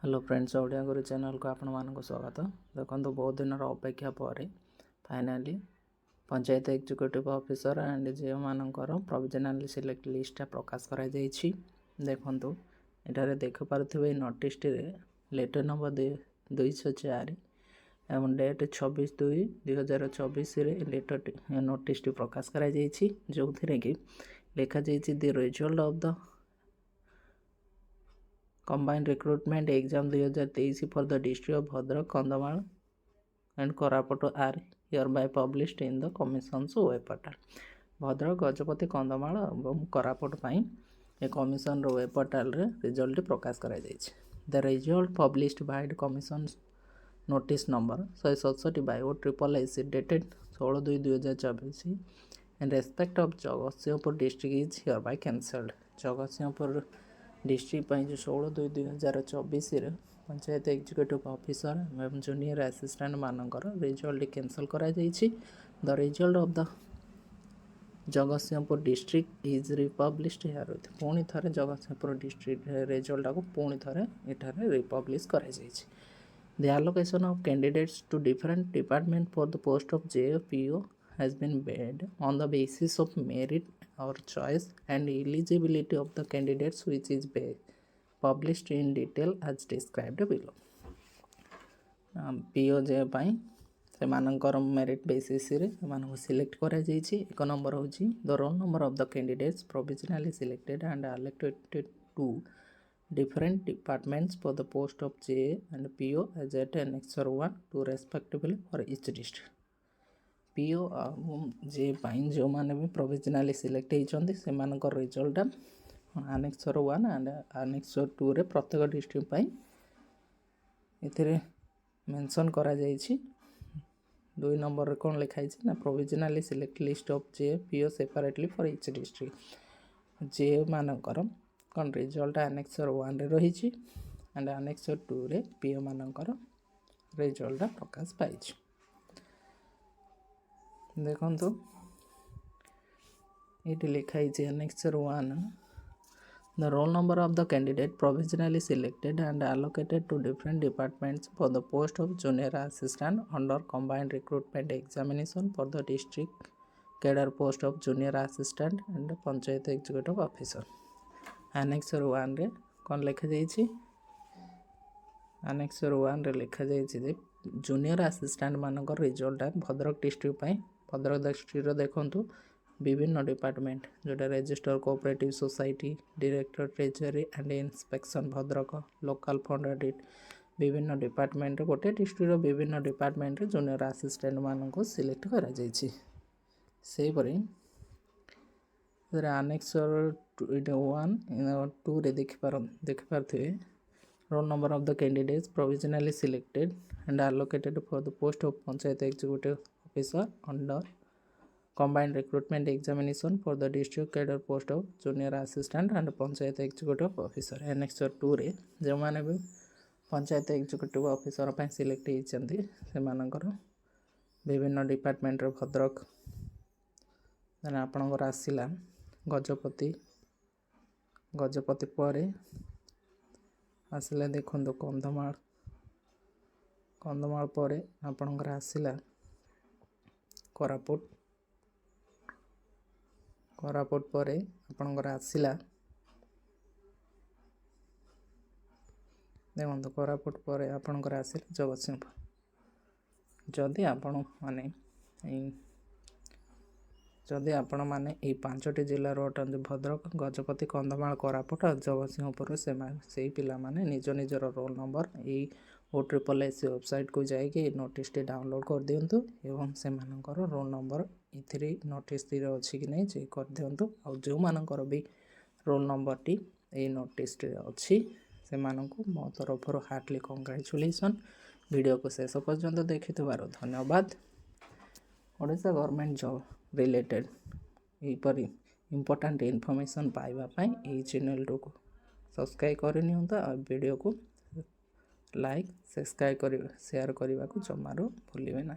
Hello friends, Odia गुरु channel को आपण मानक स्वागत। देखो बहुत दिन अपेक्षा पर finally panchayat executive officer and JO मानकर प्रोविजनल सिलेक्ट लिस्ट प्रकाश करा जायछि। देखंतु एटारे देख पारुथिबे नोटिस रे लेटर नंबर 204 एवं डेट 26/2/2024 रे लेटर नोटिस प्रकाश करा जायछि, जो थिरे कि लिखा जायछि the result of the Combined Recruitment Exam 2023 for the District of Bhadrak, Kandhamal and Koraput are hereby published in the Commission's web portal. Bhadrak Gajapati Kandhamal और कोरापुट पाई ए कमिशन रो वेब पोर्टल रे रिजल्ट प्रकाश करा जायछि। The result published by the commission notice number 167/OSSS dated 16/2/2024 in respect of Jagatsinghpur district is hereby cancelled. Jagatsinghpur district जो 16/2/2024 panchayat executive officer एवं जूनियर असिस्टेंट मानकर रिजल्ट कैंसल करा जायछि। The result of the Jagatsinghpur district is republished here. पुणी थरे Jagatsinghpur district result को पुणी थरे एठारे रिपब्लिश करा जायछि। The allocation of candidates to different department for the post of JO PO has been made on the basis of merit or choice and eligibility of the candidates, which is published in detail as described below. POJ ପାଇଁ ସେମାନଙ୍କର merit basis रे ସେମାନଙ୍କୁ select करा जायछि। एक number होछि the roll number of the candidates provisionally selected and allocated to different departments for the post of JA and PO as at annexure 1 to respectively for each district. PO जे पाइन जो माने भी provisionally select होइछन्ती सेमानकर result annexure 1 and annexure 2 रे प्रत्येक district pine एथिरे मेंशन करा जायछि। 2 नंबर रे कोन लिखाइ छै ना provisionally select list of JA PO separately for each district. JA मानकर कौन रिजल्ट annexure 1 रे रही एंड annexure 2 रे PO मानकर रिजल्ट प्रकाश पाई। देखो ये लिखाई annexure 1 the roll number of the candidate provisionally selected and allocated to different departments for the post of junior assistant under combined recruitment examination for the district cadre post of junior assistant and panchayat executive officer। annexure 1 रे कौन लिखा जायछि annexure 1 रे लिखा जायछि जे junior assistant मानकर result Bhadrak district पाई। Bhadrak district देखंतु विभिन्न department जोटा register cooperative society director treasury and inspection Bhadrak local fund audit विभिन्न डिपार्टमेंट गोटे डिस्ट्रिक्ट विभिन्न डिपार्टमेंट जूनियर असिस्टेंट मानक सिलेक्ट करा जायछि। सेही परि annexure 1 2 रे देख पारथिबे roll number of the candidates provisionally selected and allocated for the post of panchayat executive officer under combined recruitment examination for the district cadre post of junior assistant and panchayat executive officer। annexure 2 रे जो माने भी panchayat executive officer ପାଇଁ select होइचंती सेमानकर विभिन्न department रे Bhadrak then आपनकर आसिला गजपति परे आसिला देखो कंधमाल परे आपनकर आसिला कोरापुट परे आपनकर आसिला देखो कोरापुट परे आपनकर आसिला जगतसिंहपुर। जदि आपण माने ये 5टी जिला अटंती भद्रक गजपति कंधमाल कोरापुट और जगतसिंहपुर से पिला माने निज निजर रोल नंबर ये OSSS वेबसाइट को जाइए नोटिस टी डाउनलोड कर दिंतु एवं से मानकर रोल नंबर इथिरे नोटिस टी अच्छी कि नहीं चेक कर दिंतु। आ जो मानकर भी रोल नंबर टी ये नोटिस टी अच्छी से मानकु मो तरफ हार्टली कंग्रेचुलेसन। वीडियो को शेष पर्यंत देखिथिबार धन्यवाद। ओडिशा गवर्नमेंट जॉब रिलेटेड यहीपरि इंपोर्टेंट इनफॉरमेशन पाइबा पाई ये चैनल को सब्सक्राइब करनियंता और वीडियो को लाइक सब्सक्राइब शेयर करने को जमारो भूलिबे ना।